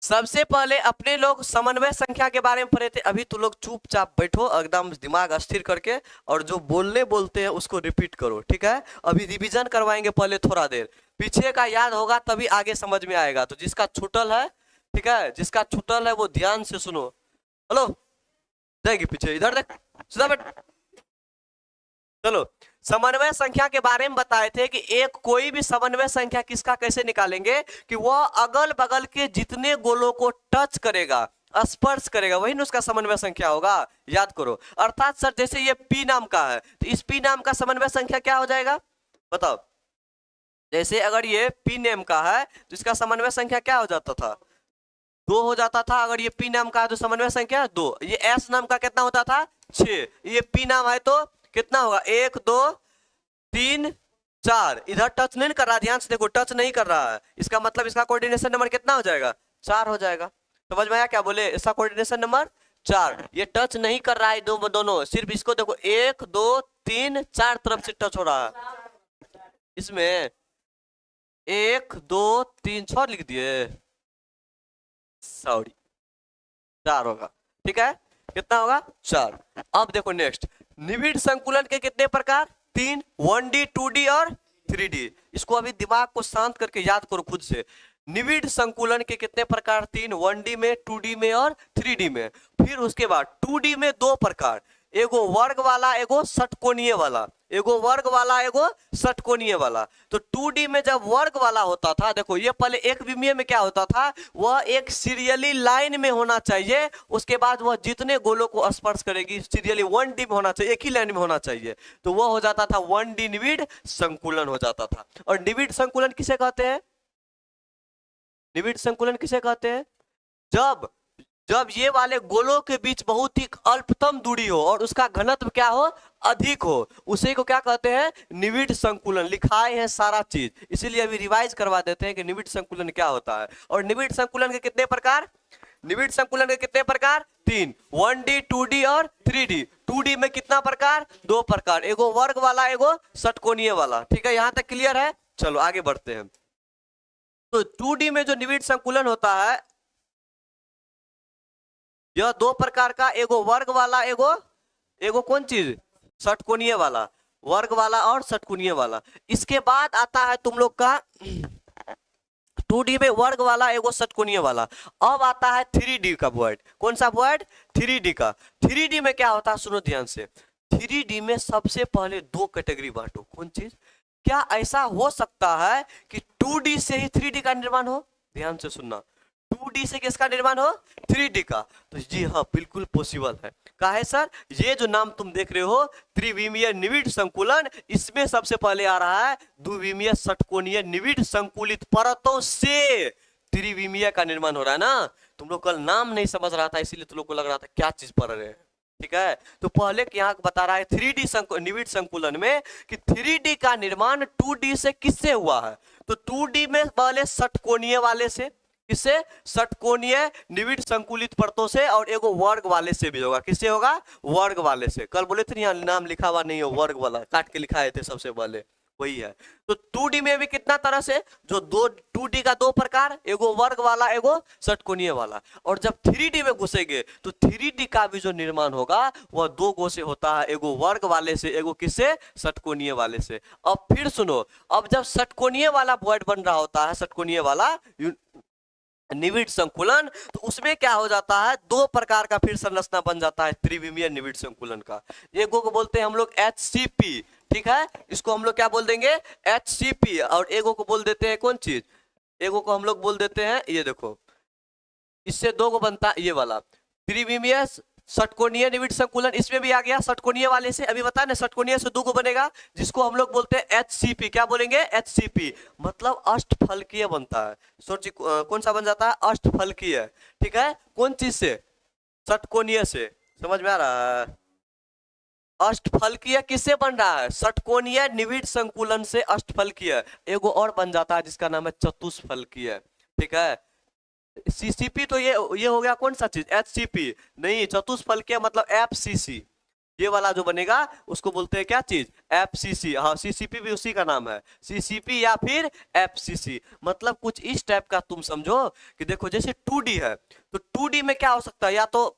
सबसे पहले अपने लोग समन्वय संख्या के बारे में पढ़े थे। अभी तो लोग चुपचाप बैठो एकदम दिमाग अस्थिर करके, और जो बोलने बोलते हैं उसको रिपीट करो, ठीक है। अभी रिवीजन करवाएंगे पहले थोड़ा देर, पीछे का याद होगा तभी आगे समझ में आएगा। तो जिसका छूटल है, ठीक है, जिसका छूटल है वो ध्यान से सुनो। हेलो, जाएगी पीछे, इधर देख, सीधा बैठ। चलो, समन्वय संख्या के बारे में बताए थे कि एक कोई भी समन्वय संख्या किसका कैसे निकालेंगे कि वह अगल बगल के जितने गोलों को टच करेगा, स्पर्श करेगा, वही ना उसका समन्वय संख्या होगा। याद करो। अर्थात सर जैसे ये पी नाम का है तो इस पी नाम का समन्वय संख्या क्या हो जाएगा, बताओ। जैसे अगर ये पी नेम का है तो इसका समन्वय संख्या क्या हो जाता था, 2 हो जाता था। अगर ये पी नाम का है तो समन्वय संख्या 2। ये एस नाम का कितना होता था, 6। ये पी नाम है तो कितना होगा, 1 2 3 4। इधर टच नहीं कर रहा, ध्यान से देखो, टच नहीं कर रहा है, इसका मतलब इसका कोऑर्डिनेशन नंबर कितना हो जाएगा, 4 हो जाएगा। समझ में आया क्या बोले, इसका कोऑर्डिनेशन नंबर 4। ये टच नहीं कर रहा है दोनों, सिर्फ इसको देखो 1 2 3 4 तरफ से टच हो रहा है। इसमें 1 2 3 6 लिख दिए, सॉरी, 4 होगा, ठीक है। कितना होगा, 4। अब देखो नेक्स्ट, निविड़ संकुलन के कितने प्रकार, 3, 1D 2D और 3D। इसको अभी दिमाग को शांत करके याद करो खुद से। निविड़ संकुलन के कितने प्रकार, 3, 1D में, 2D में और 3D में। फिर उसके बाद 2D में 2 प्रकार, एगो वर्ग वाला, एगो षटकोणीय वाला, एगो वर्ग वाला, एगो षटकोणीय वाला। तो 2D में जब वर्ग वाला होता था, देखो ये पहले एक विमीय में क्या होता था, वह एक सीरियली लाइन में होना चाहिए, उसके बाद वह जितने गोलों को स्पर्श करेगी सीरियली 1D में होना चाहिए, एक ही लाइन में होना चाहिए। तो वह हो जाता था 1D निविड़ संकुलन हो जाता था। और निविड़ संकुलन किसे कहते हैं, निविड़ संकुलन किसे कहते हैं, जब जब ये वाले गोलों के बीच बहुत ही अल्पतम दूरी हो और उसका घनत्व क्या हो, अधिक हो, उसी को क्या कहते हैं, निविड़ संकुलन। लिखाए हैं सारा चीज, इसीलिए अभी रिवाइज करवा देते हैं कि निविड़ संकुलन क्या होता है। और निविड़ संकुलन के कितने प्रकार, निविड़ संकुलन के कितने प्रकार, 3, 1D 2D और 3D। 2D में कितना प्रकार, 2 प्रकार, एगो वर्ग वाला, एगो षटकोणीय वाला। ठीक है, यहां तक क्लियर है। चलो आगे बढ़ते हैं। तो 2D में जो निविड़ संकुलन होता है, यह 2 प्रकार का, एगो वर्ग वाला, एगो एगो कौन चीज, षटकोणीय वाला, वर्ग वाला और षटकोणीय वाला। इसके बाद आता है तुम लोग का 2D में वर्ग वाला, एगो षटकोणीय वाला। अब आता है 3D का वर्ड, कौन सा वर्ड, 3D का। 3D में क्या होता है, सुनो ध्यान से। 3D में सबसे पहले 2 कैटेगरी बांटो, कौन चीज, क्या ऐसा हो सकता है कि 2D से ही 3D का निर्माण हो, ध्यान से सुनना, 2D से किसका निर्माण हो, 3D का। तो जी हाँ, बिल्कुल पॉसिबल है। कहा है सर, ये जो नाम तुम देख रहे हो त्रिविमीय निविड़ संकुलन, इसमें सबसे पहले आ रहा है द्विविमीय षटकोणीय निविड़ संकुलित परतों से त्रिविमीय का निर्माण हो रहा है ना। तुम लोग कल नाम नहीं समझ रहा था, इसीलिए तुम लोग को लग रहा था क्या चीज पढ़ रहे हैं। ठीक है, तो पहले यहाँ बता रहा है 3D निविड़ संकुलन में कि 3D का निर्माण 2D से किससे हुआ है। तो 2D में पहले षटकोणीय वाले से, किससे, षटकोणीय निविड़ संकुलित परतों से, और एगो वर्ग वाले से भी होगा। किससे होगा, वर्ग वाले से। कल बोले थे यहाँ नाम लिखा हुआ नहीं हो, वर्ग वाला काट के लिखाए थे सबसे पहले, वही है। तो 2D में भी कितना तरह से, जो 2D का 2 प्रकार, एगो वर्ग वाला, एगो षटकोणीय वाला। और जब 3D में घुसेंगे तो 3D का भी जो निर्माण होगा वह 2 गो से होता है, एगो वर्ग वाले से, एगो किससे, षटकोणीय वाले से। अब फिर सुनो, अब जब षटकोणीय वाला वर्ड बन रहा होता है, षटकोणीय वाला निविड़ संकुलन, तो उसमें क्या हो जाता है, 2 प्रकार का फिर संरचना बन जाता है त्रिविमीय निविड़ संकुलन का। एगो को बोलते हैं हम लोग HCP, ठीक है, इसको हम लोग क्या बोल देंगे, HCP। और एगो को बोल देते हैं कौन चीज, एगो को हम लोग बोल देते हैं, ये देखो, इससे 2 को बनता है ये वाला त्रिविमीय षटकोणीय निविड़ संकुलन। इसमें भी आ गया षटकोणीय वाले से, अभी बता ना, षटकोणीय से 2 को बनेगा, जिसको हम लोग बोलते हैं HCP। क्या बोलेंगे, HCP, मतलब अष्टफलकीय बनता है। सोचिए कौन सा बन जाता है, अष्टफलकीय। ठीक है, कौन चीज से, षटकोणीय से। समझ में आ रहा है, अष्टफलकीय किससे बन रहा है, षटकोणीय निविड़ संकुलन से अष्टफलकीय। एगो और बन जाता है जिसका नाम है चतुष्फलकीय। ठीक है, CCP तो ये हो गया कौन सा चीज, HCP नहीं, चतुष्फलकीय मतलब FCC। ये वाला जो बनेगा उसको बोलते हैं क्या चीज, एफसीसी। हाँ, सीसीपी भी उसी का नाम है, सीसीपी या फिर एफसीसी। मतलब कुछ इस टाइप का तुम समझो कि देखो जैसे 2D है, तो 2D में क्या हो सकता है, या तो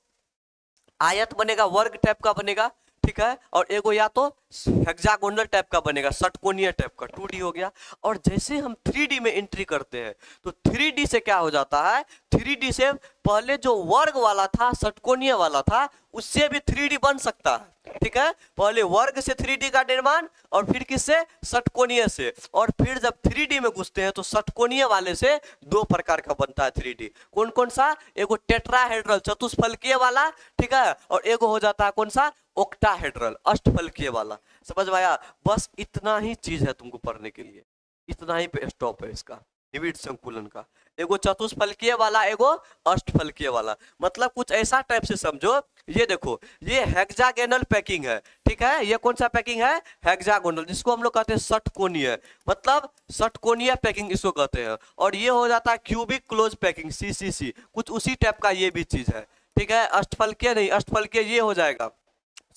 आयत बनेगा, वर्ग टाइप का बनेगा, ठीक है, और एगो या तो हेक्सागोनल टाइप का बनेगा, षटकोणीय टाइप का, 2D हो गया। और जैसे हम 3D में एंट्री करते हैं तो 3D से क्या हो जाता है, 3D से पहले जो वर्ग वाला था, षटकोणीय वाला था, उससे भी 3D बन सकता है, ठीक है। पहले वर्ग से 3D का निर्माण, और फिर किससे, षटकोणीय से। और फिर जब 3D में घुसते हैं तो षटकोणीय वाले से दो प्रकार का बनता है 3D। कौन कौन सा, एगो टेट्राहेड्रल चतुष्फलकीय वाला, ठीक है, और एगो हो जाता है कौन सा, ओक्टाहेड्रल अष्टफलकीय वाला। समझ में आया? बस इतना ही चीज है तुमको पढ़ने के लिए, इतना ही पे स्टॉप है इसका, निविड संकुलन का। एगो चतुष्फलकीय वाला, एगो अष्टफलकीय वाला। मतलब कुछ ऐसा टाइप से समझो, ये देखो ये हेक्सागोनल पैकिंग है, ठीक है, ये कौन सा पैकिंग है, हेक्सागोनल, जिसको हम लोग कहते हैं षटकोणीय, मतलब षटकोणीय पैकिंग इसको कहते हैं। और ये हो जाता है क्यूबिक क्लोज पैकिंग, सीसीसी, कुछ उसी टाइप का ये भी चीज है, ठीक है। अष्टफलकीय नहीं, अष्टफलकीय ये हो जाएगा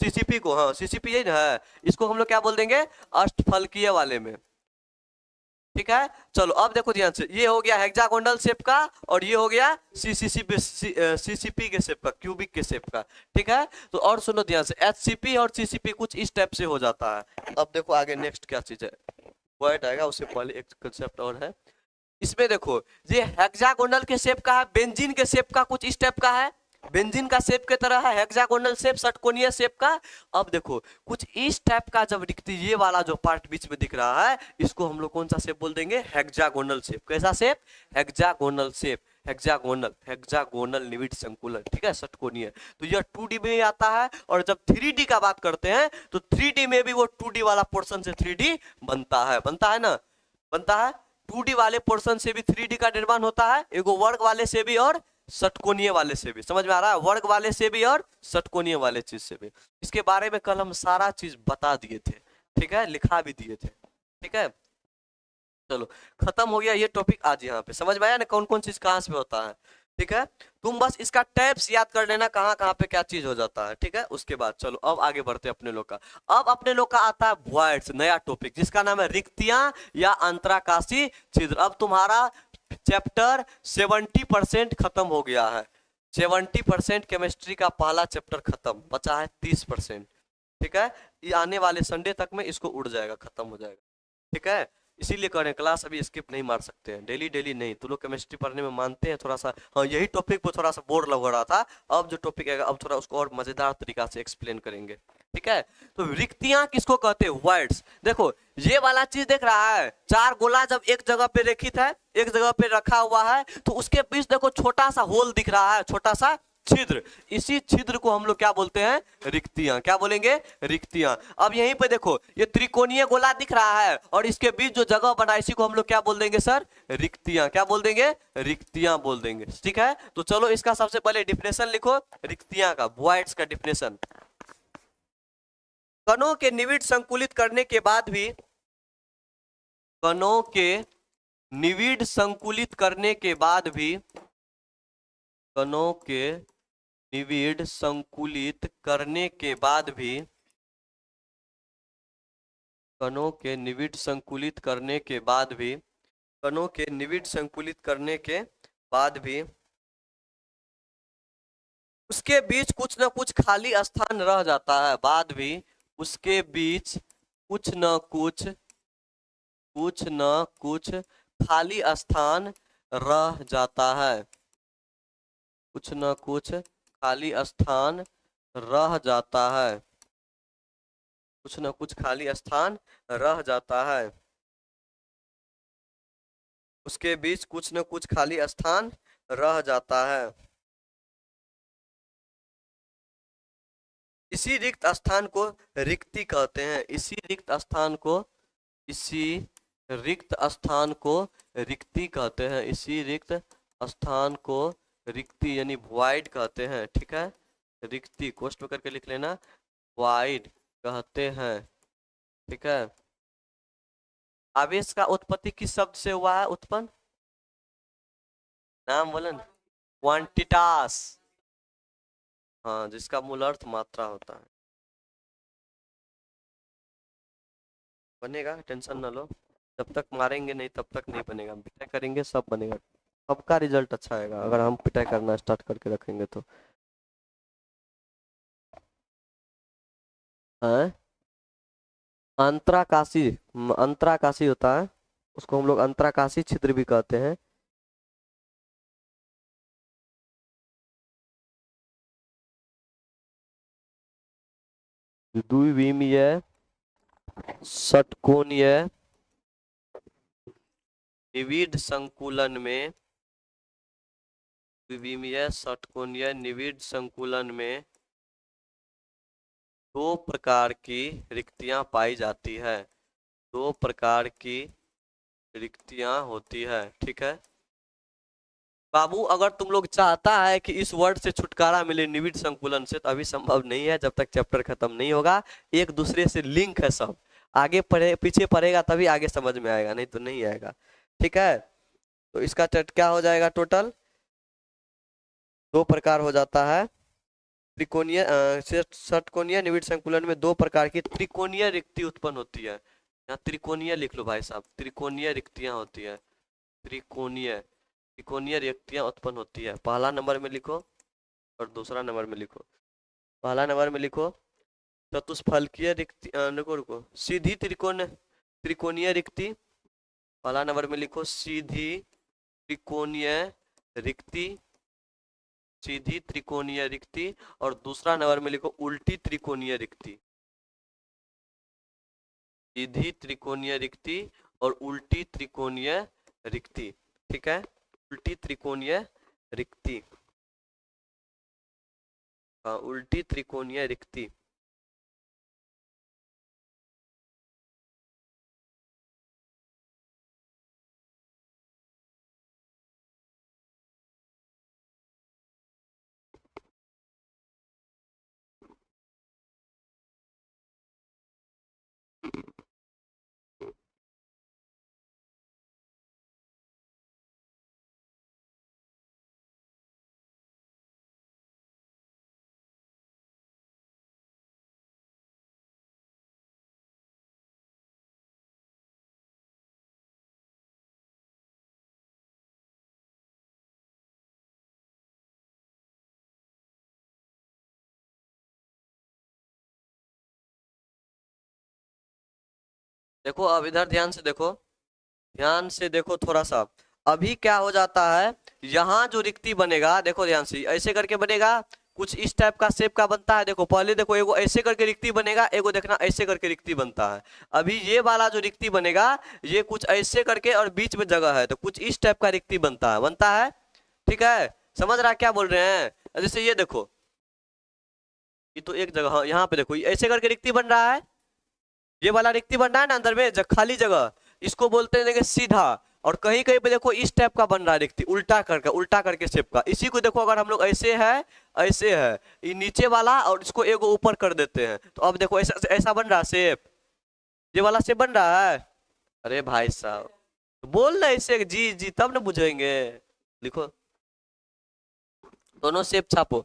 सीसीपी को, हाँ सीसीपी यही ना है, इसको हम लोग क्या बोल देंगे, अष्टफलकीय वाले में, ठीक है। चलो अब देखो ध्यान से, ये हो गया हेक्सागोनल शेप का, और ये हो गया सीसीपी के शेप का, क्यूबिक के शेप का, ठीक है। तो और सुनो ध्यान से, एचसीपी और सीसीपी कुछ इस टाइप से हो जाता है। अब देखो आगे नेक्स्ट क्या चीज है, वर्ड आएगा, उससे पहले एक कंसेप्ट और है इसमें। देखो ये हेक्सागोनल के शेप का है, बेंजीन के शेप का कुछ इस टाइप का है, बेंजीन का शेप के तरह है, हेक्सागोनल शेप, षटकोणीय शेप का। अब देखो कुछ इस टाइप का जब दिखती, ये वाला जो पार्ट बीच में दिख रहा है, इसको हम लोग कौन सा शेप बोल देंगे, हेक्सागोनल शेप। कैसा shape, hexagonal shape, hexagonal, hexagonal निविड संकुलन, ठीक है, षटकोणीय। तो यह 2D में आता है। और जब 3D का बात करते हैं तो 3D में भी वो 2D वाला पोर्शन से 3D बनता है ना, बनता है। 2D वाले पोर्शन से भी 3D का निर्माण होता है, एगो वर्ग वाले से भी और षटकोणीय वाले से भी। समझ में आ रहा है, वर्ग वाले से भी और षटकोणीय वाले चीज से भी। इसके बारे में कल हम सारा चीज बता दिए थे, ठीक है, लिखा भी दिए थे, ठीक है। चलो खत्म हो गया ये टॉपिक आज यहाँ पे। समझ में आया ना कौन कौन चीज कहाँ से होता है, ठीक है। तुम बस इसका टैप्स याद कर लेना, कहाँ कहाँ पे क्या चीज हो जाता है, ठीक है। उसके बाद चलो अब आगे बढ़ते हैं अपने लोग का। अब अपने लोग का आता है वॉइड्स, नया टॉपिक जिसका नाम है रिक्तियां या अंतराकाशी छिद्र। अब तुम्हारा चैप्टर 70% खत्म हो गया है, 70% केमिस्ट्री का पहला चैप्टर खत्म, बचा है 30%, ठीक है। ये आने वाले संडे तक में इसको उड़ जाएगा, खत्म हो जाएगा, ठीक है। इसीलिए करें क्लास अभी स्किप नहीं मार सकते हैं, डेली डेली नहीं। तो लोग केमिस्ट्री पढ़ने में मानते हैं थोड़ा सा, हाँ यही टॉपिक पर थोड़ा सा बोर लग रहा था। अब जो टॉपिक आएगा अब थोड़ा उसको और मजेदार तरीका से एक्सप्लेन करेंगे, ठीक है। तो रिक्तियां किसको कहते हैं, वर्ड्स। देखो ये वाला चीज देख रहा है, चार गोला जब एक जगह पे रेखित है, एक जगह पे रखा हुआ है, तो उसके बीच देखो छोटा सा होल दिख रहा है, छोटा सा छिद्र। इसी छिद्र को हम लोग क्या बोलते हैं, रिक्तियां। क्या बोलेंगे, रिक्तियां। अब यहीं पे देखो ये त्रिकोणीय गोला दिख रहा है, और इसके बीच जो जगह बना इसी को हम लोग क्या बोल देंगे सर, रिक्तियां। क्या बोल देंगे, रिक्तियां बोल देंगे, ठीक है। तो चलो इसका सबसे पहले डिफिनेशन लिखो रिक्तियां का, वॉइड्स का डिफिनेशन। कणों के निविड संकुलित करने के बाद भी, कणों के निविड संकुलित करने के बाद भी, कणों के निविड संकुलित करने के बाद भी, कणों के निविड संकुलित करने के बाद भी, कणों के निविड संकुलित करने के बाद भी उसके बीच कुछ न कुछ खाली स्थान रह जाता है, बाद भी उसके बीच कुछ न कुछ, कुछ न कुछ खाली स्थान रह जाता है, कुछ न कुछ खाली स्थान रह जाता है, कुछ न कुछ खाली स्थान रह जाता है, उसके बीच कुछ न कुछ खाली स्थान रह जाता है। इसी रिक्त स्थान को रिक्ति कहते हैं, इसी रिक्त स्थान को, इसी रिक्त स्थान को रिक्ति कहते हैं, इसी रिक्त स्थान को रिक्ति यानी वॉइड कहते हैं, ठीक है। रिक्ति कोष्ठ में करके लिख लेना, वॉइड कहते हैं, ठीक है। आवेश का उत्पत्ति किस शब्द से हुआ है, उत्पन्न, नाम बोलन, क्वांटिटास, हाँ जिसका मूल अर्थ मात्रा होता है। बनेगा, टेंशन ना लो। जब तक मारेंगे नहीं तब तक नहीं बनेगा, हम पिटाई करेंगे सब बनेगा। सबका रिजल्ट अच्छा आएगा अगर हम पिटाई करना स्टार्ट करके रखेंगे तो। हैं? अंतराकाशी, अंतराकाशी होता है, उसको हम लोग अंतराकाशी छिद्र भी कहते हैं। द्विविमीय षटकोणीय निविड संकुलन में, द्विविमीय षटकोणीय निविड संकुलन में दो प्रकार की रिक्तियां पाई जाती है, दो प्रकार की रिक्तियां होती है, ठीक है। बाबू अगर तुम लोग चाहता है कि इस वर्ड से छुटकारा मिले निविड संकुलन से, तो अभी संभव नहीं है जब तक चैप्टर खत्म नहीं होगा। एक दूसरे से लिंक है सब, आगे पढ़े पीछे पढ़ेगा तभी आगे समझ में आएगा, नहीं तो नहीं आएगा, ठीक है। तो इसका क्या हो जाएगा टोटल, दो प्रकार हो जाता है त्रिकोणीय षटकोणीय निविड संकुलन में दो प्रकार की त्रिकोणीय रिक्ति उत्पन्न होती है। यहाँ त्रिकोणीय लिख लो भाई साहब, त्रिकोणीय रिक्तियां होती है, त्रिकोणीय त्रिकोणीय रिक्तियां उत्पन्न होती है। पहला नंबर में लिखो और दूसरा नंबर में लिखो। पहला नंबर में लिखो चतुष्फलकीय रिक्ति, रुको रुको, सीधी त्रिकोणीय रिक्ति। पहला नंबर में लिखो सीधी त्रिकोणीय रिक्ति, सीधी त्रिकोणीय रिक्ति। और दूसरा नंबर में लिखो उल्टी त्रिकोणीय रिक्ति, सीधी त्रिकोणीय रिक्ति और उल्टी त्रिकोणीय रिक्ति, ठीक है। उल्टी त्रिकोणीय रिक्ति, हाँ उल्टी त्रिकोणीय रिक्ति। देखो अब इधर ध्यान से देखो, ध्यान से देखो थोड़ा सा। अभी क्या हो जाता है, यहाँ जो रिक्ति बनेगा, देखो ध्यान से, ऐसे करके बनेगा, कुछ इस टाइप का शेप का बनता है। देखो पहले देखो, एगो ऐसे करके रिक्ति बनेगा, एगो देखना ऐसे करके रिक्ति बनता है। अभी ये वाला जो रिक्ति बनेगा, ये कुछ ऐसे करके और बीच में जगह है, तो कुछ इस टाइप का रिक्ति बनता है, ठीक है। समझ रहा है क्या बोल रहे हैं? जैसे ये देखो, ये तो एक जगह, हाँ यहाँ पे देखो ऐसे करके रिक्ति बन रहा है, ये वाला रिक्ति बन रहा है ना अंदर में खाली जगह, इसको बोलते हैं देखिए सीधा। और कहीं कहीं पे देखो इस टाइप का बन रहा है रिक्ति, उल्टा करके शेप का। इसी को देखो अगर हम लोग ऐसे है, ऐसे है, ये नीचे वाला और इसको एगो ऊपर कर देते हैं, तो अब देखो ऐसा ऐसा बन रहा है शेप, ये वाला शेप बन रहा है। अरे भाई साहब बोल रहे ऐसे, जी जी तब ना बुझेंगे। लिखो, दोनों शेप छापो।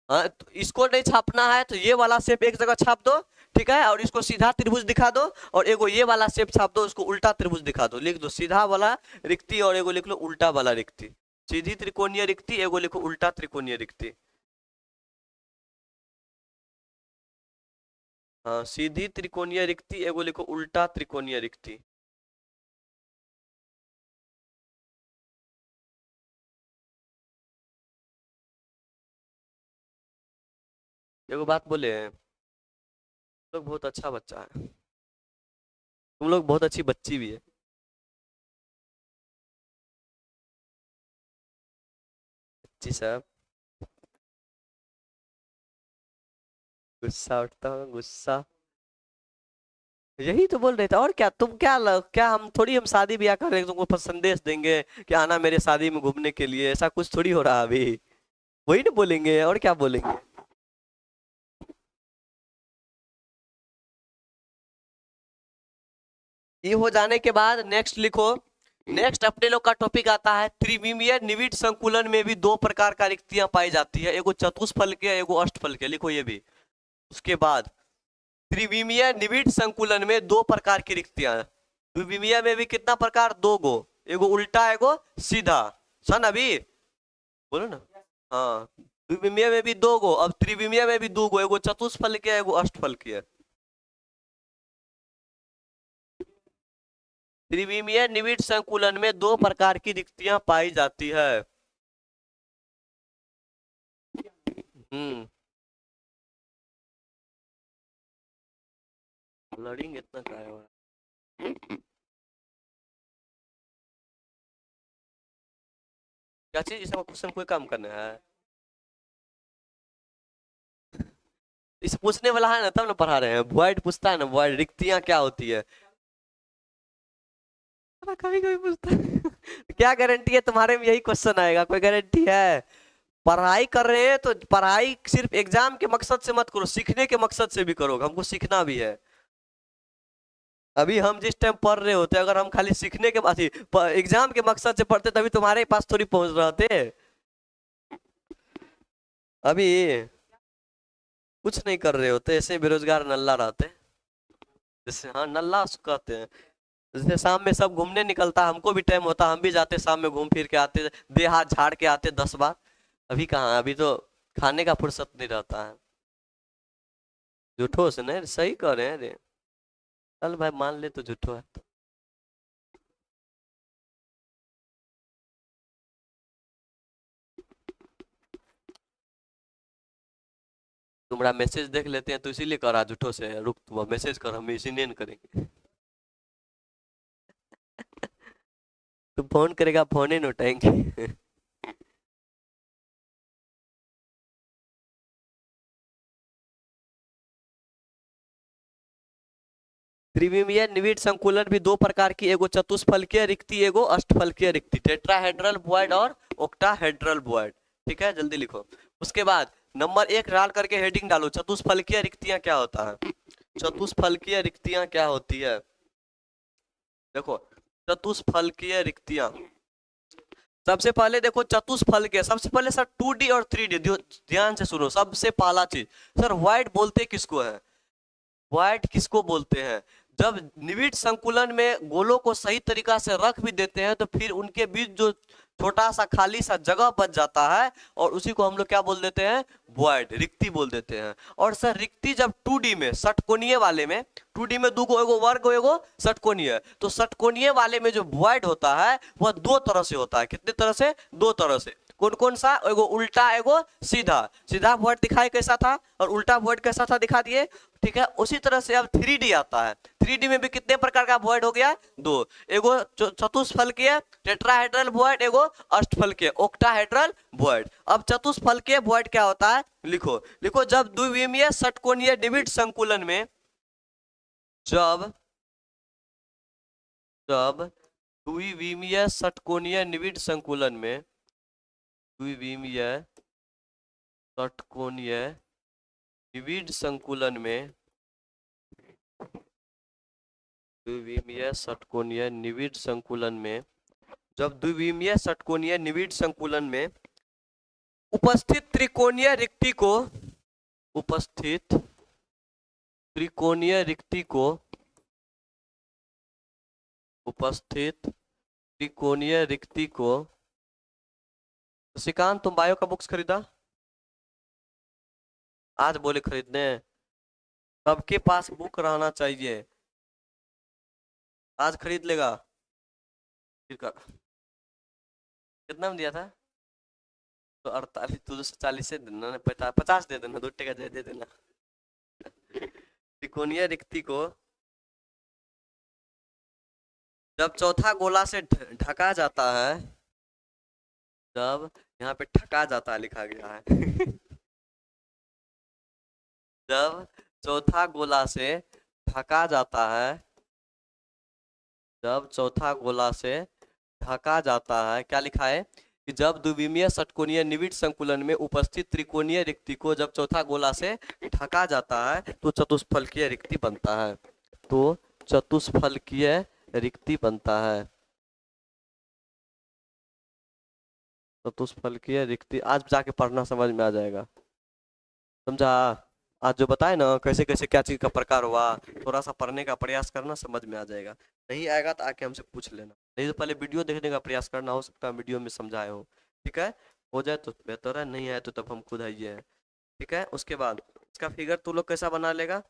हाँ तो इसको नहीं छापना है तो ये वाला शेप एक जगह छाप दो, ठीक है। और इसको सीधा त्रिभुज दिखा दो, और एगो ये वाला शेप छाप दो, उसको उल्टा त्रिभुज दिखा दो। लिख दो सीधा वाला रिक्ति और एगो लिख लो उल्टा वाला रिक्ति। सीधी त्रिकोणीय रिक्ति, एगो लिखो उल्टा त्रिकोणीय रिक्ति। हाँ सीधी त्रिकोणीय रिक्ति, एगो लिखो उल्टा त्रिकोणीय रिक्ति। एगो बात बोले, तुम लोग बहुत अच्छा बच्चा है, तुम लोग बहुत अच्छी बच्ची भी है। जी साहब, गुस्सा उठता है गुस्सा, यही तो बोल रहे थे। और क्या तुम क्या हम थोड़ी, हम शादी ब्याह कर रहे हैं तुमको संदेश देंगे कि आना मेरे शादी में घूमने के लिए, ऐसा कुछ थोड़ी हो रहा है अभी। वही ना बोलेंगे, और क्या बोलेंगे। ये हो जाने के बाद नेक्स्ट लिखो। नेक्स्ट अपने लोग का टॉपिक आता है त्रिविमीय निविड संकुलन में भी दो प्रकार का रिक्तियां पाई जाती है, एगो चतुष्फलकीय एगो अष्टफलकीय। लिखो ये भी। उसके बाद त्रिविमीय निविड संकुलन में दो प्रकार की रिक्तियां हैं। द्विविमीय में भी कितना प्रकार? दो गो, एगो उल्टा एगो सीधा। सन अभी बोलो ना। हाँ, द्विविमीय में भी दो गो, अब त्रिविमीय में भी दो गो, एगो चतुष्फल के एगो अष्टफल के। त्रिविमीय निविड संकुलन में दो प्रकार की रिक्तियां पाई जाती है। हम्म। ब्लडिंग इतना क्या है? क्या चीज इसमें क्वेश्चन कोई काम करना है? इस पूछने वाला है ना, तब ना पढ़ा रहे हैं। वॉइड पूछता है ना, वॉइड रिक्तियां क्या होती है, कभी कभी पूछता है। क्या गारंटी है तुम्हारे में यही क्वेश्चन आएगा? कोई गारंटी है? पढ़ाई कर रहे हैं तो पढ़ाई सिर्फ एग्जाम के मकसद से मत करो, सीखने के मकसद से भी करो, हमको सीखना भी है। अभी हम जिस टाइम पढ़ रहे होते, अगर हम खाली सीखने के बाद एग्जाम के मकसद से पढ़ते, तभी तुम्हारे पास थोड़ी पहुंच रहे थे। अभी कुछ नहीं कर रहे होते, ऐसे बेरोजगार नल्ला रहते। जैसे हाँ, नल्ला उसको कहते हैं। जैसे शाम में सब घूमने निकलता, हमको भी टाइम होता, हम भी जाते शाम में, घूम फिर के आते, देह हाथ झाड़ के आते 10 बार। अभी कहाँ, अभी तो खाने का फुर्सत नहीं रहता है। झूठो से नहीं, सही कह रहे हैं रे। चल भाई मान ले तो झूठो है तो। तुम्हारा मैसेज देख लेते हैं तो इसीलिए कह रहा झूठो से, रुक तुम मैसेज कर, हम इसी नहीं करेंगे। तू फोन करेगा, फोन ही नहीं उठाएंगे। त्रिविमीय निविड संकुलन भी दो प्रकार की, एगो चतुष्फलकीय रिक्ति, एगो अष्टफलकीय रिक्ति, टेट्राहेड्रल वॉइड और ऑक्टाहेड्रल वॉइड। ठीक है, जल्दी लिखो। उसके बाद नंबर 1 डाल करके हेडिंग डालो, चतुष्फलकीय रिक्तियां क्या होता है। चतुष्फलकीय रिक्तियां क्या होती है? देखो, चतुष्फलकीय रिक्तियां, सबसे पहले देखो चतुष्फल के, सबसे पहले सर 2D और 3D ध्यान से सुनो। सबसे पहला चीज सर, वाइड बोलते किसको है? वाइड किसको बोलते हैं? जब निविड संकुलन में गोलों को सही तरीका से रख भी देते हैं, तो फिर उनके बीच जो छोटा सा खाली सा जगह बच जाता है, और उसी को हम लोग क्या बोल देते हैं? वॉइड, रिक्ति बोल देते हैं। और सर रिक्ति जब 2D में, षटकोणीय वाले में, 2D में दूगो, एगो वर्ग एगो षटकोणीय, तो षटकोणीय वाले में जो वॉइड होता है वह दो तरह से होता है। कितने तरह से? दो तरह से। कौन कौन सा? एगो उल्टा एगो सीधा। सीधा वॉइड दिखाई कैसा था, और उल्टा वॉइड कैसा था दिखा दिए। ठीक है, उसी तरह से अब 3D आता है। 3D में भी कितने प्रकार का वॉइड हो गया? दो, एगो चतुष्फलकीय टेट्राहेड्रल वॉइड, एगो अष्टफलकीय ऑक्टाहेड्रल वॉइड। अब चतुष्फलकीय वॉइड क्या होता है, लिखो लिखो। जब द्विविमीय षटकोणीय निविड संकुलन में, जब जब द्विविमीय षटकोणीय निविड संकुलन में, द्विविमीय षटकोणीय निविड संकुलन में, द्विविमीय षटकोणीय निविड संकुलन में, जब द्विविमीय षटकोणीय निविड संकुलन में उपस्थित त्रिकोणीय रिक्ति को, उपस्थित त्रिकोणीय रिक्ति को, उपस्थित त्रिकोणीय रिक्ति को, श्रीकांत तुम बायो का बुक्स खरीदा? आज बोले खरीदने। सबके पास बुक रहना चाहिए, आज खरीद लेगा। फिर कर। कितना में दिया था? तो 48, तो 40 से देना ना, 50 दे देना, 2 टका दे देना। त्रिकोणीय रिक्ति को जब चौथा गोला से ढका जाता है, जब, यहाँ पे ढका जाता है लिखा गया है। जब चौथा गोला से ढका जाता है, जब चौथा गोला से ढका जाता है, क्या लिखा है कि जब द्विविमीय षटकोणीय निविड संकुलन में उपस्थित त्रिकोणीय रिक्ति को जब चौथा गोला से ढका जाता है, तो चतुष्फलकीय रिक्ति बनता है। तो चतुष्फलकीय रिक्ति बनता है। चतुष्फलकीय रिक्ति आज जाके पढ़ना, समझ में आ जाएगा। समझा? आज जो बताए ना कैसे कैसे क्या चीज का प्रकार हुआ, थोड़ा सा पढ़ने का प्रयास करना, समझ में आ जाएगा। नहीं आएगा तो आके हमसे पूछ लेना, नहीं तो पहले वीडियो देखने का प्रयास करना, हो सकता है वीडियो में समझाए हो। ठीक है, हो जाए तो बेहतर है, नहीं आए तो तब हम खुद आइए हैं। ठीक है, उसके बाद इसका फिगर तू लोग कैसा बना लेगा,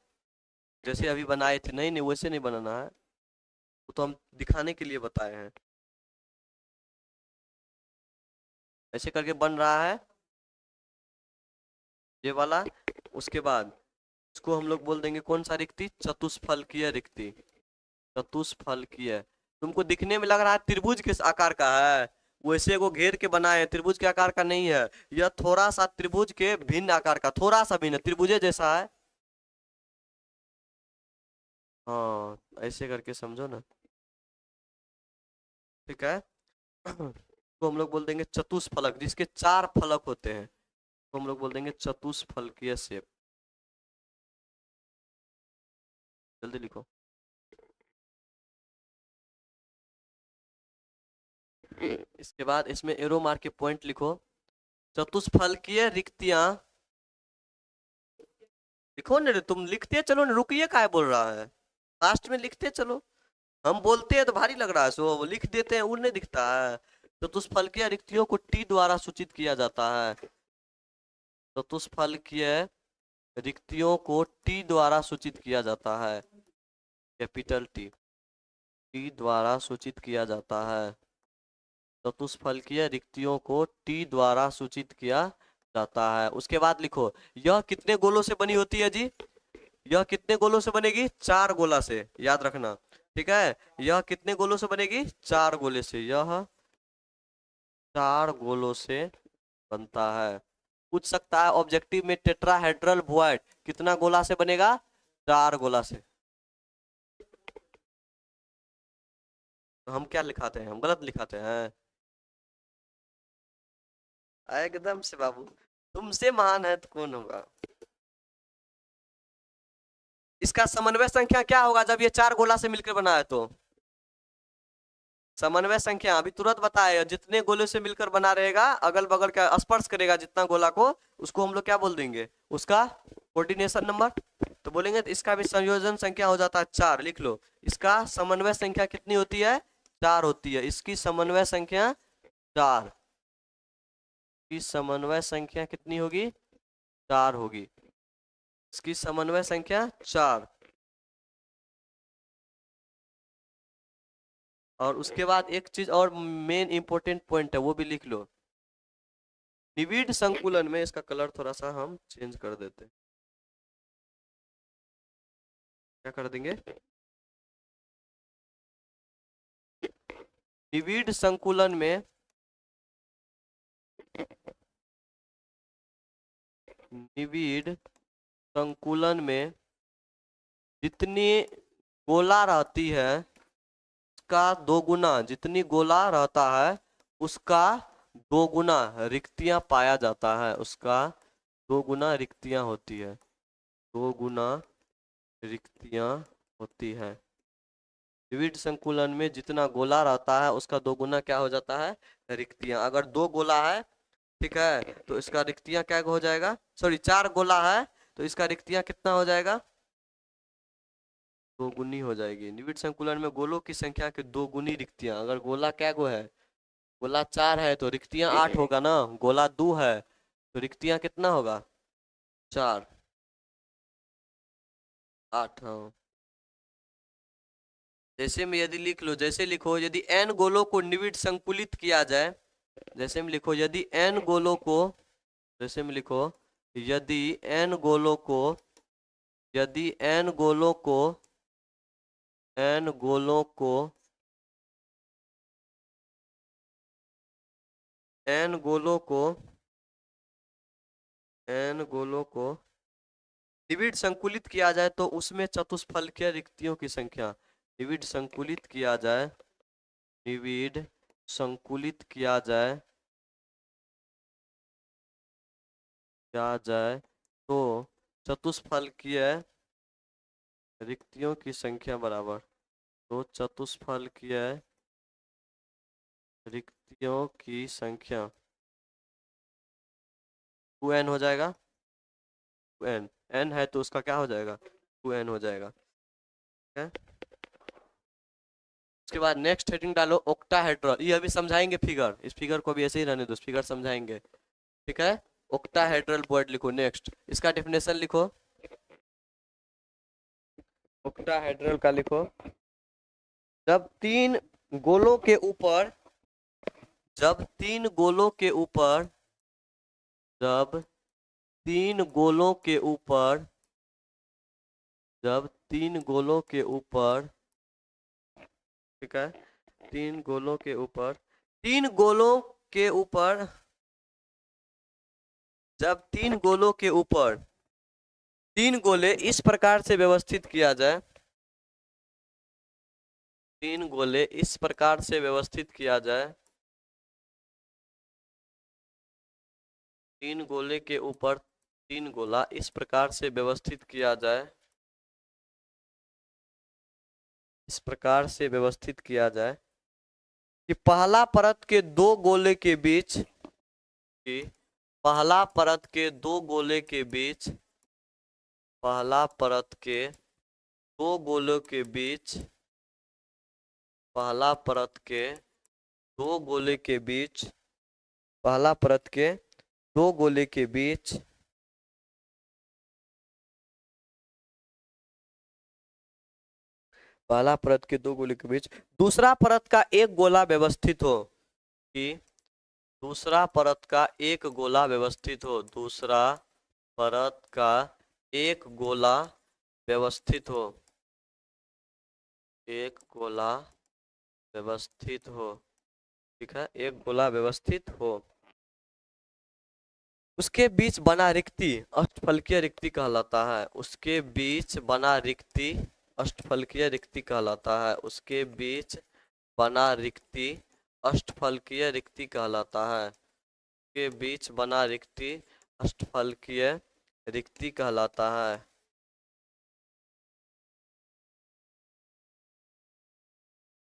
जैसे अभी बनाए थे, नहीं नहीं वैसे नहीं बनाना है, वो तो हम दिखाने के लिए बताए हैं। ऐसे करके बन रहा है ये वाला। उसके बाद इसको हम लोग बोल देंगे कौन सा रिक्ति, चतुष्फलकीय रिक्ति। चतुष्फलकीय, तुमको दिखने में लग रहा है त्रिभुज किस आकार का है, वैसे को घेर के बनाए हैं, त्रिभुज के आकार का नहीं है। यह थोड़ा सा त्रिभुज के भिन्न आकार का, थोड़ा सा भिन्न, त्रिभुजे जैसा है। हाँ ऐसे करके समझो ना। ठीक है। तो हम लोग बोल देंगे चतुष्फलक, जिसके चार फलक होते हैं, तो हम लोग बोल देंगे चतुष्फलकीय शेप। जल्दी लिखो। इसके बाद इसमें एरो मार के पॉइंट लिखो। चतुष्फलकीय रिक्तियां, लिखो ना रे, तुम लिखते चलो ना, रुकिए काहे बोल रहा है, लास्ट में लिखते चलो। हम बोलते हैं तो भारी लग रहा है, सो लिख देते हैं, वो नहीं दिखता है। चतुष्फलकीय रिक्तियों को टी द्वारा सूचित किया जाता है। चतुष्फलकीय रिक्तियों को टी द्वारा सूचित किया जाता है, कैपिटल टी, टी द्वारा सूचित किया जाता है। चतुष्फलकीय रिक्तियों को टी द्वारा सूचित किया जाता है। उसके बाद लिखो, यह कितने गोलों से बनी होती है जी, यह कितने गोलों से बनेगी, चार गोला से, याद रखना। ठीक है, यह कितने गोलों से बनेगी, चार गोले से, यह चार गोलों से बनता है। पूछ सकता है ऑब्जेक्टिव में, टेट्राहेड्रल वॉइड कितना गोला से बनेगा, चार गोला से। तो हम क्या लिखाते हैं, हम गलत लिखाते हैं एकदम से बाबू, तुमसे महान है तो कौन होगा। इसका समन्वय संख्या क्या होगा जब ये चार गोला से मिलकर बना है, तो समन्वय संख्या अभी तुरंत बताए, जितने गोले से मिलकर बना रहेगा, अगल बगल का स्पर्श करेगा जितना गोला को, उसको हम लोग क्या बोल देंगे, उसका कोऑर्डिनेशन नंबर। तो बोलेंगे तो इसका भी संयोजन संख्या हो जाता है चार, लिख लो। इसका समन्वय संख्या कितनी होती है, चार होती है, इसकी समन्वय संख्या चार, की समन्वय संख्या कितनी होगी, चार होगी, इसकी समन्वय संख्या चार। और उसके बाद एक चीज और मेन इंपॉर्टेंट पॉइंट है, वो भी लिख लो। निविड संकुलन में, इसका कलर थोड़ा सा हम चेंज कर देते हैं, क्या कर देंगे, निविड संकुलन में, निविड संकुलन में जितनी गोला रहती है उसका दो गुना, जितनी गोला रहता है उसका दो गुना रिक्तियां पाया जाता है, उसका दो गुना रिक्तियां होती है, दो गुना रिक्तियां होती है। विविध संकुलन में जितना गोला रहता है उसका दो गुना क्या हो जाता है, रिक्तियां। अगर दो गोला है, ठीक है, तो इसका रिक्तियां क्या हो जाएगा, सॉरी चार गोला है तो इसका रिक्तियां कितना हो जाएगा, दो गुनी हो जाएगी। निविड संकुलन में गोलों की संख्या के दो गुनी रिक्तियां, अगर गोला क्या गो है, गोला चार है तो रिक्तियां आठ होगा ना, गोला दो है तो रिक्तियां कितना होगा, चार, आठ, हाँ। जैसे में यदि लिख लो, जैसे लिखो, यदि n गोलों को निविड संकुलित किया जाए, जैसे में लिखो, यदि n गोलों को, जैसे में लिखो, यदि n गोलों को, यदि n गोलों को, n गोलों को, n गोलों को, n गोलों को निविड संकुलित किया जाए तो उसमें चतुष्फलकीय रिक्तियों की संख्या, निविड संकुलित किया जाए, निविड संकुलित किया जाए तो चतुष्फलकीय रिक्तियों की संख्या बराबर, तो चतुष्फलकीय रिक्तियों की संख्या 2n हो जाएगा, 2n। n है तो उसका क्या हो जाएगा, 2n हो जाएगा। ठीक है, उसके बाद नेक्स्ट हेडिंग डालो ओक्टाहेड्रल, ये अभी समझाएंगे फिगर, इस फिगर को भी ऐसे ही रहने दो, फिगर समझाएंगे। ठीक है, ओक्टाहेड्रल वर्ड लिखो। नेक्स्ट इसका डेफिनेशन लिखो, ओक्टाहेड्रल का लिखो, जब तीन गोलों के ऊपर, जब तीन गोलों के ऊपर, जब तीन गोलों के ऊपर, जब तीन गोलों के ऊपर, ठीक है, तीन गोलों के ऊपर, तीन गोलों के ऊपर, जब तीन गोलों के ऊपर तीन गोले इस प्रकार से व्यवस्थित किया जाए, तीन गोले इस प्रकार से व्यवस्थित किया जाए, तीन गोले के ऊपर तीन गोला इस प्रकार से व्यवस्थित किया जाए, इस प्रकार से व्यवस्थित किया जाए कि पहला परत के दो गोले के बीच, कि पहला परत के दो गोले के बीच, पहला परत के दो गोलों के बीच, पहला परत के दो गोले के बीच, पहला परत के दो गोले के बीच, पहला परत के दो गोले के बीच दूसरा परत का एक गोला व्यवस्थित हो, कि दूसरा परत का एक गोला व्यवस्थित हो, दूसरा परत का एक गोला व्यवस्थित हो, एक गोला व्यवस्थित हो, ठीक है, एक गोला व्यवस्थित हो, उसके बीच बना रिक्ति अष्टफलकीय रिक्ति कहलाता है, उसके बीच बना रिक्ति अष्टफलकीय रिक्ति कहलाता है, उसके बीच बना रिक्ति अष्टफलकीय रिक्ति कहलाता है, के बीच बना रिक्ति अष्टफलकीय रिक्ति कहलाता है।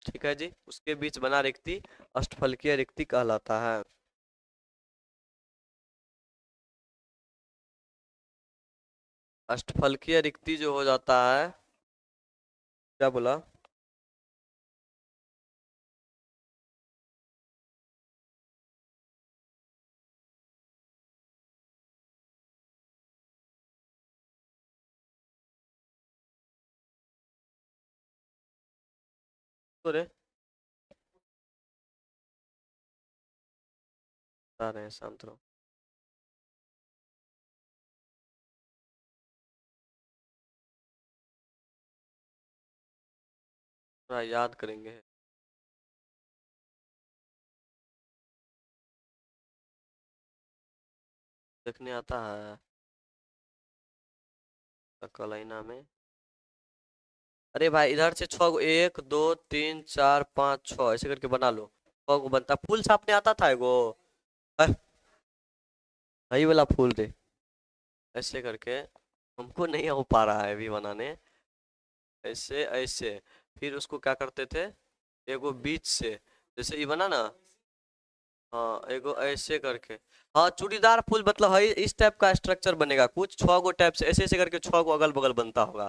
ठीक है जी, उसके बीच बना रिक्ति अष्टफलकीय रिक्ति कहलाता है। अष्टफलकीय रिक्ति जो हो जाता है, क्या बोला, तो रे बता रहे हैं, शांत रहो। थोड़ा याद करेंगे। देखने आता है कलाइना में, अरे भाई इधर से छह, एक दो तीन चार पाँच छह ऐसे करके बना लो, छह को बनता, फूल छापने आता था एगो, यही वाला फूल दे, ऐसे करके, हमको नहीं हो पा रहा है अभी बनाने, ऐसे ऐसे, फिर उसको क्या करते थे, एगो बीच से, जैसे ये बना ना, हाँ एगो ऐसे करके, हाँ चूड़ीदार फूल मतलब है, इस टाइप का स्ट्रक्चर बनेगा कुछ, छह गो टाइप से ऐसे ऐसे करके छह गो अगल बगल बनता होगा,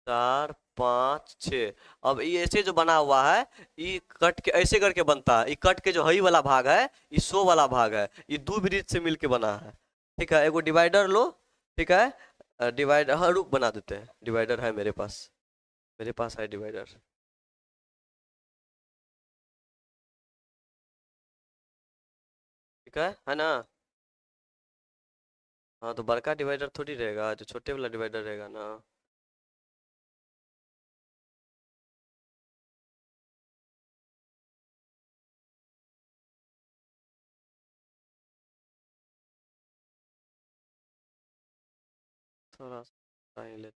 चार पाँच छः। अब ये ऐसे जो बना हुआ है, ये कट के ऐसे करके बनता है, ये कट के जो हई वाला भाग है, ये सो वाला भाग है, ये दो ब्रिज से मिलके बना है। ठीक है, एगो डिवाइडर लो, ठीक है, डिवाइडर, हाँ रुक बना देते हैं, डिवाइडर है मेरे पास, मेरे पास है डिवाइडर। ठीक है ना, हाँ तो बड़का डिवाइडर थोड़ी रहेगा, जो छोटे वाला डिवाइडर रहेगा ना। थोड़ा सा टाइम ले,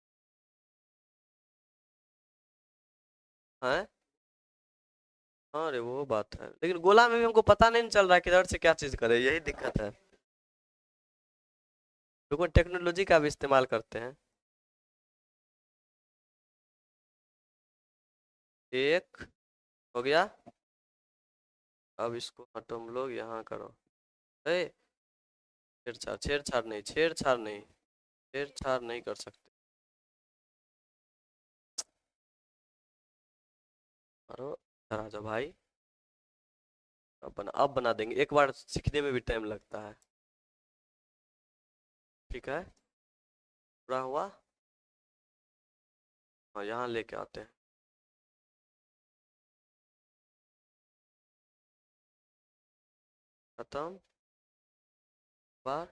है, हाँ रे वो बात है, लेकिन गोला में भी हमको पता नहीं चल रहा है किधर से क्या चीज करे, यही दिक्कत है। लोग टेक्नोलॉजी का भी इस्तेमाल करते हैं। एक हो गया, अब इसको हटो हम लोग, यहाँ करो, ए छेड़छाड़ छेड़छाड़ नहीं, छेड़छाड़ नहीं, छेड़छाड़ नहीं कर सकते। अरे इधर आ जाओ भाई। अब बना देंगे, एक बार सीखने में भी टाइम लगता है। ठीक है, पूरा हुआ। हाँ यहाँ लेके आते हैं। खत्म। बार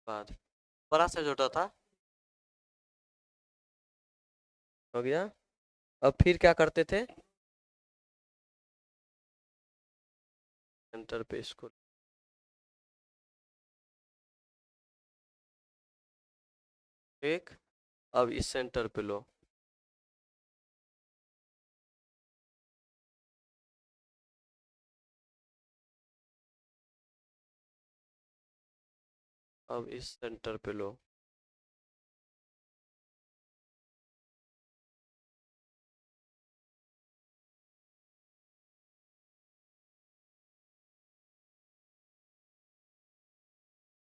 बाद बड़ा सा छोटा था। हो गया। अब फिर क्या करते थे? सेंटर पे इसको। एक। अब इस सेंटर पे लो। अब इस सेंटर पे लो।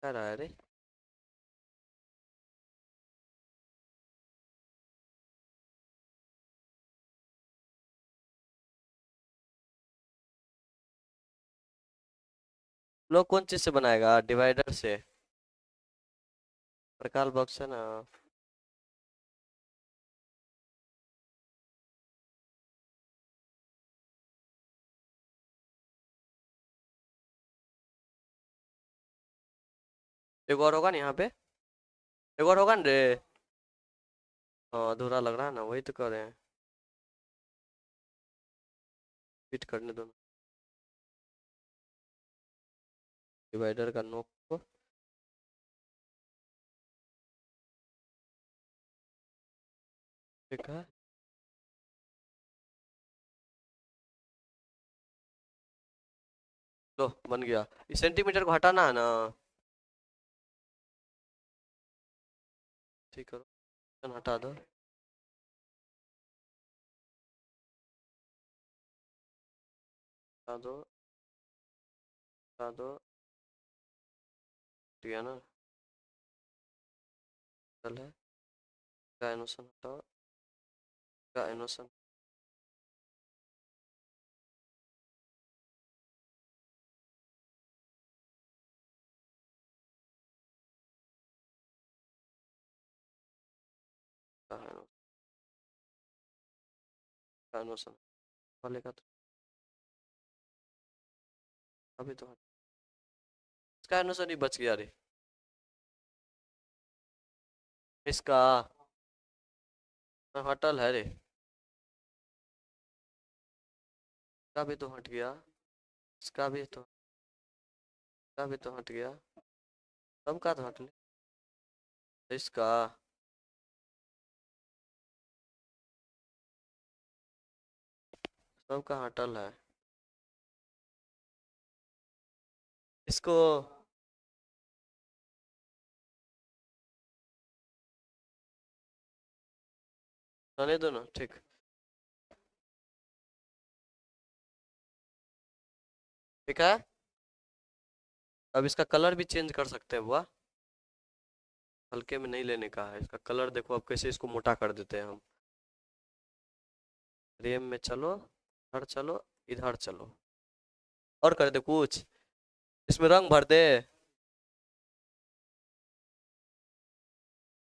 क्या रहा है रे? लोग कौन चीज से बनाएगा? डिवाइडर से। प्रकार बॉक्स है ना। एक और होगा ना यहाँ पे। एक और होगा ना रे। हाँ अधूरा लग रहा है ना, वही तो कर रहे हैं। फिट करने दो। डिवाइडर का नोक को। ठीक है। लो बन गया। इस सेंटीमीटर को हटाना है ना। ठीक करो। हटा दो। हटा दो। हटा दो। ठीक है ना। चल है। का एनोसन हटाओ। का एनोसन। का एनोसन। का एनोसन वाले का तो अभी तो इसका एनोसन ही बच गया रे। इसका हटल है रे। इसका भी तो हट गया। इसका भी तो। इसका भी तो हट गया। सबका तो हट ले। इसका। सबका हटल है। इसको रहने दो ना, ठीक। ठीक है। अब इसका कलर भी चेंज कर सकते हैं बुआ। हल्के में नहीं लेने का है इसका कलर, देखो अब कैसे इसको मोटा कर देते हैं हम। रेम में चलो। इधर चलो। इधर चलो। और कर दे कुछ। इसमें रंग भर दे।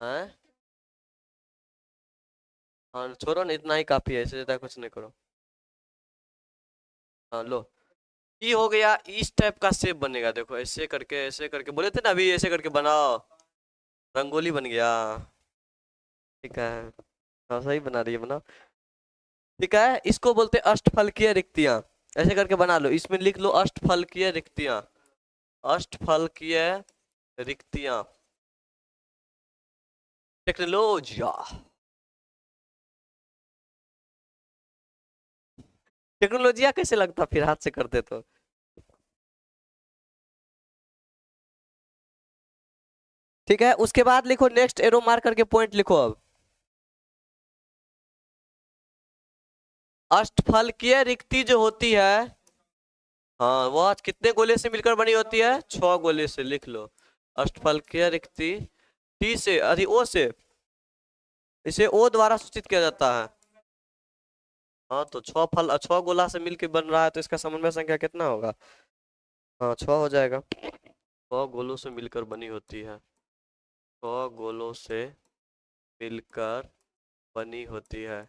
हैं? हाँ छोड़ो ना, इतना ही काफी है, इससे ज्यादा कुछ नहीं करो। हाँ लो। ये हो गया, इस टाइप का शेप बनेगा, देखो ऐसे करके बोले थे ना अभी, ऐसे करके बनाओ। रंगोली बन गया। ठीक है। हाँ सही बना रही है, बनाओ। ठीक है, इसको बोलते हैं अष्टफलकीय रिक्तियां। ऐसे करके बना लो, इसमें लिख लो अष्टफलकीय रिक्तियां। अष्टफलकीय रिक्तियां। टेक्नोलॉजिया। टेक्नोलॉजिया कैसे लगता फिर हाथ से करते तो। ठीक है, उसके बाद लिखो नेक्स्ट, एरो मार करके पॉइंट लिखो अब। अष्टफलकीय रिक्ति जो होती है। हाँ वो आज कितने गोले से मिलकर बनी होती है? 6 गोले से, लिख लो। अष्टफलकीय रिक्ति टी से अरे ओ से, इसे ओ द्वारा सूचित किया जाता है। हाँ तो 6 फल 6 गोला से मिलके बन रहा है तो इसका समन्वय संख्या कितना होगा? हाँ 6 हो जाएगा। 6 गोलों से मिलकर बनी होती है, 6 गोलों से मिलकर बनी होती है,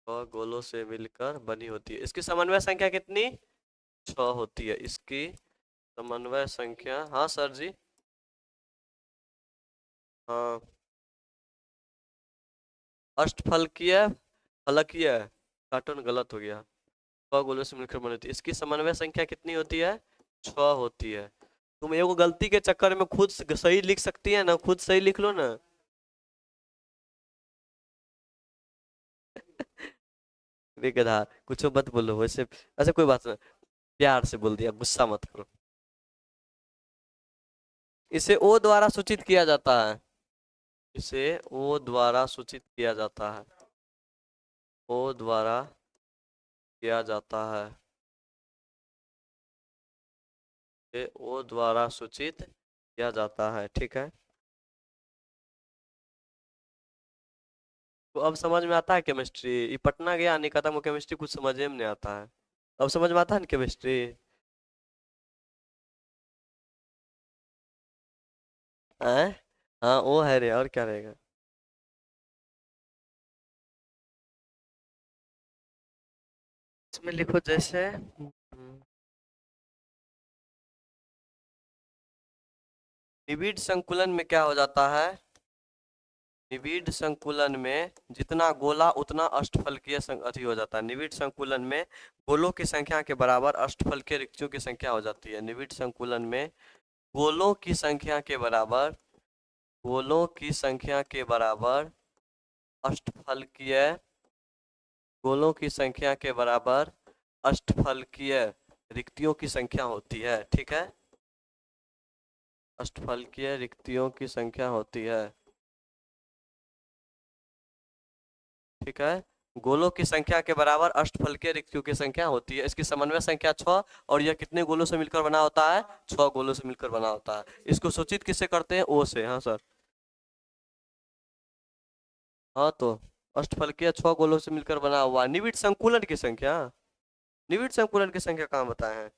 6 गोलों से मिलकर बनी होती है। इसकी समन्वय संख्या कितनी? 6 होती है इसकी समन्वय संख्या। हाँ सर जी। हाँ अष्टफलकीय फलकीय, कार्टून गलत हो गया। 6 गोलों से मिलकर बनी होती है, इसकी समन्वय संख्या कितनी होती है? 6 होती है। तुम एगो गलती के चक्कर में खुद सही लिख सकती है ना, खुद सही लिख लो ना। बेगधा कुछ मत बोलो वैसे, ऐसे कोई बात नहीं, प्यार से बोल दिया, गुस्सा मत करो। इसे ओ द्वारा सूचित किया जाता है, इसे ओ द्वारा सूचित किया जाता है, ओ द्वारा किया जाता है, इसे ओ द्वारा सूचित किया जाता है। ठीक है, तो अब समझ में आता है केमिस्ट्री? ये पटना गया नहीं खत्म, केमिस्ट्री कुछ समझ में नहीं आता है। अब समझ में आता है ना केमिस्ट्री? हैं? हाँ वो है रे, और क्या रहेगा। इसमें लिखो जैसे निबिड़ संकुलन में क्या हो जाता है? निबिड़ संकुलन में जितना गोला उतना अष्टफलकीय अति हो जाता है। निबिड़ संकुलन में गोलों की संख्या के बराबर अष्टफलकीय रिक्तियों की संख्या हो जाती है। निबिड़ संकुलन में गोलों की संख्या के बराबर, गोलों की संख्या के बराबर अष्टफलकीय, गोलों की संख्या के बराबर अष्टफलकीय रिक्तियों की संख्या होती है। ठीक है, अष्टफलकीय रिक्तियों की संख्या होती है। ठीक है, गोलों की संख्या के बराबर अष्टफलकीय रिक्तियों की संख्या होती है। इसकी समन्वय संख्या 6, और यह कितने गोलों से मिलकर बना होता है? 6 गोलों से मिलकर बना होता है। इसको सूचित किससे करते हैं? ओ से। हाँ सर। हाँ तो अष्टफलकीय 6 गोलों से मिलकर बना हुआ निबिड़ संकुलन की संख्या, निबिड़ संकुलन की संख्या कहाँ बताए हैं?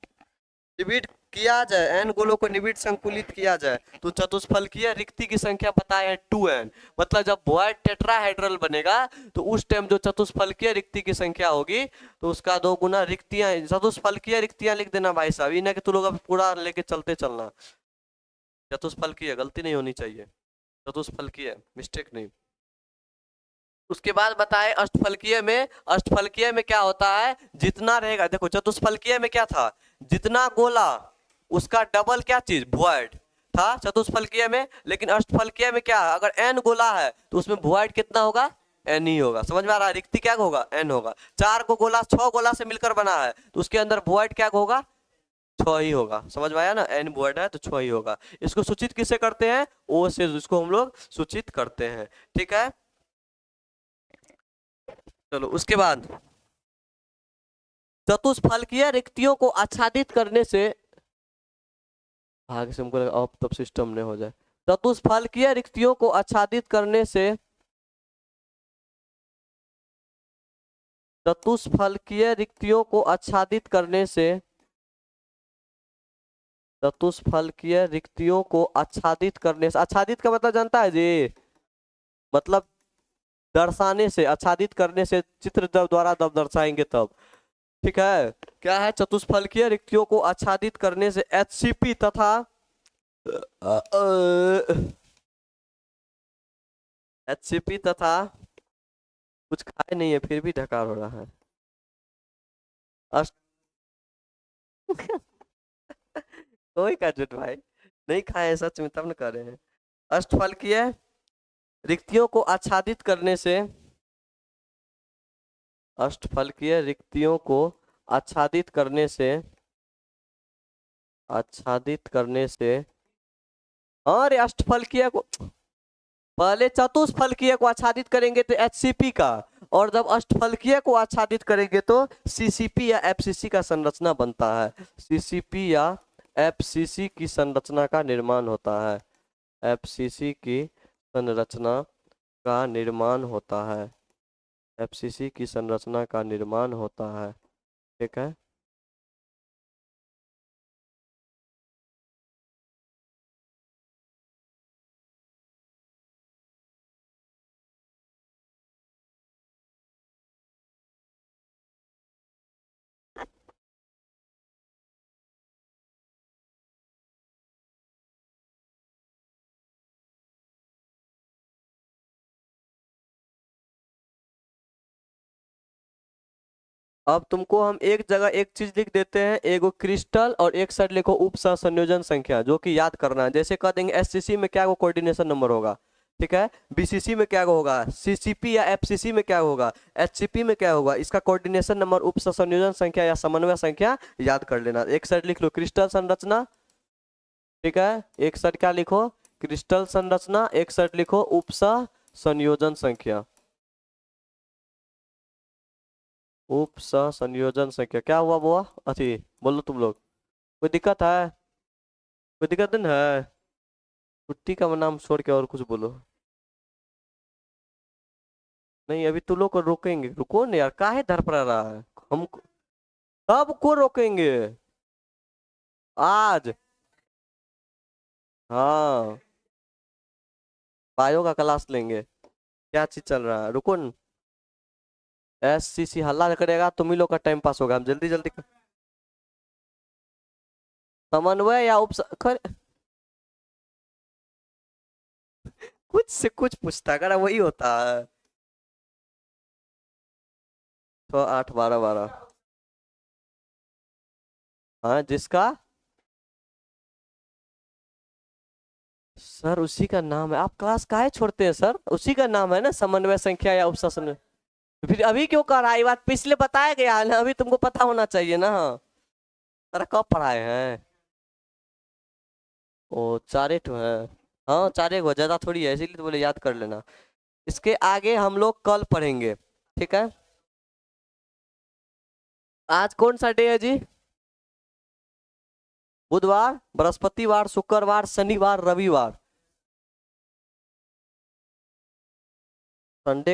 निबिड़ किया जाए, एन गोलों को निबिड़ संकुलित किया जाए तो चतुष्फलकीय रिक्ति की संख्या बताए 2n। मतलब जब बॉयड टेट्राहेड्रल बनेगा तो उस टाइम जो चतुष्फलकीय रिक्ति की संख्या होगी तो उसका 2 गुना रिक्तियां, चतुष्फलकीय रिक्तियां लिख देना भाई साहब, इन्हें कि तू लोग अब पूरा लेके चलते चलना। चतुष्फलकीय गलती नहीं होनी चाहिए, चतुष्फलकीय मिस्टेक नहीं। उसके बाद बताए अष्टफलकीय में, अष्टफलकीय में क्या होता है? जितना रहेगा, देखो चतुष्फलकीय में क्या था? जितना गोला उसका डबल क्या चीज? वॉइड था चतुष्फलकीय में। लेकिन अष्टफलकीय में क्या, अगर एन गोला है तो उसमें वॉइड कितना होगा? एन ही होगा। समझ में आ रहा है? रिक्ति क्या होगा? एन होगा। 4 गोला 6 गोला से मिलकर बना है तो उसके अंदर वॉइड क्या होगा? 6 ही होगा। समझ में आया ना? एन वॉइड है तो 6 ही होगा। इसको सूचित किससे करते हैं? ओ से इसको हम लोग सूचित करते हैं। ठीक है, चलो उसके बाद चतुष्फलकीय रिक्तियों को आच्छादित करने से, आगे से हमको लगा अब तब सिस्टम में हो जाए। चतुष्फलकीय रिक्तियों को आच्छादित करने से, चतुष्फलकीय रिक्तियों को आच्छादित करने से, चतुष्फलकीय रिक्तियों को आच्छादित करने से, आच्छादित का मतलब जानता है जी? मतलब दर्शाने से, आच्छादित करने से चित्र द्वारा जब दर्शाएंगे तब। ठीक है, क्या है? चतुष्फलकीय रिक्तियों को आच्छादित करने से एचसीपी तथा एचसीपी तथा, कुछ खाए नहीं है फिर भी ढकार हो रहा है। अष्ट कोई का झूठ भाई, नहीं खाए सच में तब न कर रहे हैं। अष्टफलकीय रिक्तियों को आच्छादित करने से, अष्टफलकीय रिक्तियों को आच्छादित करने से, आच्छादित करने से, अरे अष्टफलकीय को पहले चतुष्फलकीय को आच्छादित करेंगे तो एचसीपी का, और जब अष्टफलकीय को आच्छादित करेंगे तो सीसीपी या एफसीसी का संरचना बनता है। सीसीपी या एफसीसी की संरचना का निर्माण होता है। एफसीसी की संरचना का निर्माण होता है। एफसीसी की संरचना का निर्माण होता है। ठीक है। अब तुमको हम एक जगह एक चीज लिख देते हैं, एगो क्रिस्टल और एक साइड लिखो उप संयोजन संख्या, जो कि याद करना है। जैसे कह देंगे एससीसी में क्या कोऑर्डिनेशन नंबर होगा। ठीक है। बीसीसी में क्या होगा, सीसीपी या एफसीसी में क्या होगा, एचसीपी में क्या होगा, इसका कोऑर्डिनेशन नंबर उप संयोजन संख्या या समन्वय संख्या याद कर लेना। एक साइड लिख लो क्रिस्टल संरचना। ठीक है। एक साइड क्या लिखो, क्रिस्टल संरचना, एक साइड लिखो उप संयोजन संख्या। उप संयोजन संख्या क्या हुआ बुआ, अथी बोलो तुम लोग, कोई दिक्कत है, कोई दिक्कत नहीं है। कुट्टी का नाम छोड़ के और कुछ बोलो। नहीं अभी तुम लोग को रोकेंगे, रुको ना यार, काहे धर पड़ा रहा है हम, सबको रोकेंगे आज। हाँ, बायो का क्लास लेंगे। क्या चीज चल रहा है, रुको न। एससीसी हल्ला करेगा, तुम ही लोग का टाइम पास होगा, हम जल्दी जल्दी समन्वय या कुछ से कुछ पूछता करा, वही होता है। तो 8 12 12। हाँ जिसका, सर उसी का नाम है, आप क्लास काहे छोड़ते हैं सर, उसी का नाम है ना समन्वय संख्या या उपसमन्वय। फिर अभी क्यों कर रहा है ये बात, पिछले बताया गया है ना, अभी तुमको पता होना चाहिए ना। सर कब पढ़ाए हैं। ओ चारे तो है। हाँ चारे हो, ज्यादा थोड़ी है, इसीलिए तो बोले याद कर लेना। इसके आगे हम लोग कल पढ़ेंगे। ठीक है। आज कौन सा डे है जी, बुधवार, बृहस्पतिवार, शुक्रवार, शनिवार, रविवार, संडे।